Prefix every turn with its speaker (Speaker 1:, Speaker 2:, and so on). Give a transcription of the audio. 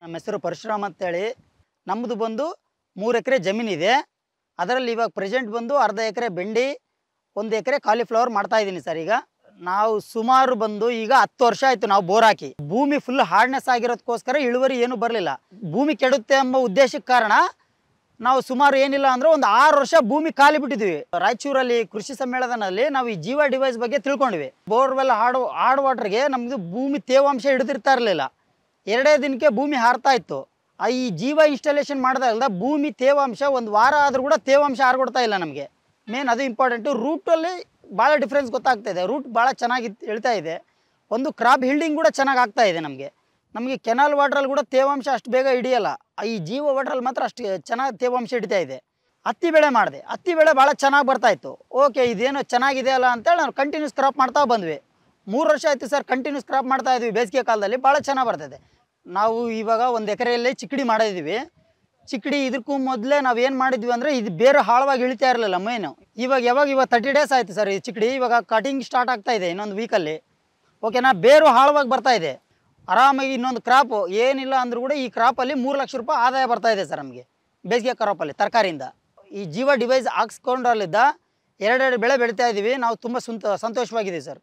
Speaker 1: ನಮ್ಮ ಹೆಸರು ಪರಶುರಾಮ್ ಅಂತೇಳಿ. ನಮ್ಮದು ಬಂದು 3 ಎಕರೆ ಜಮೀನಿದೆ. ಅದರಲ್ಲಿ ಇವಾಗ ಪ್ರೆಸೆಂಟ್ ಬಂದು ಅರ್ಧ ಎಕರೆ ಬೆಂಡಿ, 1 ಎಕರೆ ಕಾಲಿಫ್ಲವರ್ ಮಾಡ್ತಾ ಇದ್ದೀನಿ ಸರ್. ಈಗ ನಾವು ಸುಮಾರು ಬಂದು ಈಗ 10 ವರ್ಷ ಆಯಿತು ನಾವು ಬೋರ್ ಹಾಕಿ. ಭೂಮಿ ಫುಲ್ ಹಾರ್ಡ್ನೆಸ್ ಆಗಿರೋದಕ್ಕೋಸ್ಕರ ಇಳುವರಿ ಏನೂ ಬರಲಿಲ್ಲ. ಭೂಮಿ ಕೆಡುತ್ತೆ ಎಂಬ ಉದ್ದೇಶಕ್ಕೆ ಕಾರಣ ನಾವು ಸುಮಾರು ಏನಿಲ್ಲ ಅಂದರೆ ಒಂದು 6 ವರ್ಷ ಭೂಮಿ ಖಾಲಿ ಬಿಟ್ಟಿದ್ವಿ. ರಾಯಚೂರಲ್ಲಿ ಕೃಷಿ ಸಮ್ಮೇಳನದಲ್ಲಿ ನಾವು ಈ ಜೀವ ಡಿವೈಸ್ ಬಗ್ಗೆ ತಿಳ್ಕೊಂಡ್ವಿ. ಬೋರ್ವೆಲ್ ಹಾರ್ಡ್ ವಾಟರ್ಗೆ ನಮ್ಮದು ಭೂಮಿ ತೇವಾಂಶ ಹಿಡಿದಿರ್ತಾ ಇರಲಿಲ್ಲ. 2 ದಿನಕ್ಕೆ ಭೂಮಿ ಹಾರ್ತಾ ಇತ್ತು. ಈ ಜೀವ ಇನ್ಸ್ಟಾಲೇಷನ್ ಮಾಡಿದಾಗಲ್ದ ಭೂಮಿ ತೇವಾಂಶ 1 ವಾರ ಆದರೂ ಕೂಡ ತೇವಾಂಶ ಹಾರ್ಕೊಡ್ತಾ ಇಲ್ಲ ನಮಗೆ. ಮೇನ್ ಅದು ಇಂಪಾರ್ಟೆಂಟು. ರೂಟಲ್ಲಿ ಭಾಳ ಡಿಫ್ರೆನ್ಸ್ ಗೊತ್ತಾಗ್ತಾ ಇದೆ. ರೂಟ್ ಭಾಳ ಚೆನ್ನಾಗಿ ಇಳ್ತಾ ಇದೆ. ಒಂದು ಕ್ರಾಪ್ ಹಿಲ್ಡಿಂಗ್ ಕೂಡ ಚೆನ್ನಾಗಿ ಆಗ್ತಾ ಇದೆ ನಮಗೆ ಕೆನಾಲ್ ವಾಟ್ರಲ್ಲಿ ಕೂಡ ತೇವಾಂಶ ಅಷ್ಟು ಬೇಗ ಹಿಡಿಯಲ್ಲ. ಈ ಜೀವ ವಾಟ್ರಲ್ಲಿ ಮಾತ್ರ ಅಷ್ಟು ಚೆನ್ನಾಗಿ ತೇವಾಂಶ ಹಿಡಿತಾ ಇದೆ. ಹತ್ತಿ ಬೆಳೆ ಮಾಡಿದೆ. ಹತ್ತಿ ಬೆಳೆ ಭಾಳ ಚೆನ್ನಾಗಿ ಬರ್ತಾಯಿತ್ತು. ಓಕೆ, ಇದೇನೋ ಚೆನ್ನಾಗಿದೆ ಅಲ್ಲ ಅಂತೇಳಿ ನಾವು ಕಂಟಿನ್ಯೂಸ್ ಕ್ರಾಪ್ ಮಾಡ್ತಾ ಬಂದ್ವಿ. 3 ವರ್ಷ ಆಯಿತು ಸರ್ ಕಂಟಿನ್ಯೂಸ್ ಕ್ರಾಪ್ ಮಾಡ್ತಾ ಇದ್ವಿ. ಬೇಸಿಗೆ ಕಾಲದಲ್ಲಿ ಭಾಳ ಚೆನ್ನಾಗಿ ಬರ್ತಾಯಿದೆ. ನಾವು ಇವಾಗ 1 ಎಕರೆಯಲ್ಲಿ ಚಿಕ್ಕಡಿ ಮಾಡಿದ್ದೀವಿ. ಚಿಕ್ಕಡಿ ಇದಕ್ಕೂ ಮೊದಲೇ ನಾವು ಏನು ಮಾಡಿದ್ವಿ ಅಂದರೆ ಇದು ಬೇರೆ ಆಳವಾಗಿ ಇಳಿತಾ ಇರಲಿಲ್ಲ ಮೇನು. ಇವಾಗ 30 ಡೇಸ್ ಆಯಿತು ಸರ್ ಈ ಚಿಕ್ಕಡಿ. ಇವಾಗ ಕಟಿಂಗ್ ಸ್ಟಾರ್ಟ್ ಆಗ್ತಾ ಇದೆ ಇನ್ನೊಂದು ವೀಕಲ್ಲಿ. ಓಕೆನಾ, ಬೇರು ಆಳವಾಗಿ ಬರ್ತಾ ಇದೆ. ಆರಾಮಾಗಿ ಇನ್ನೊಂದು ಕ್ರಾಪು ಏನಿಲ್ಲ ಅಂದರೂ ಕೂಡ ಈ ಕ್ರಾಪಲ್ಲಿ 3 ಲಕ್ಷ ರೂಪಾಯಿ ಆದಾಯ ಬರ್ತಾ ಇದೆ ಸರ್ ನಮಗೆ ಬೇಸಿಗೆ ಕ್ರಾಪಲ್ಲಿ ತರಕಾರಿಯಿಂದ. ಈ ಜೀವ ಡಿವೈಸ್ ಹಾಕ್ಸ್ಕೊಂಡ್ರಲ್ಲಿದ್ದ 2 ಬೆಳೆ ಬೆಳೀತಾ ಇದ್ದೀವಿ. ನಾವು ತುಂಬ ಸಂತೋಷವಾಗಿದ್ದೀವಿ ಸರ್.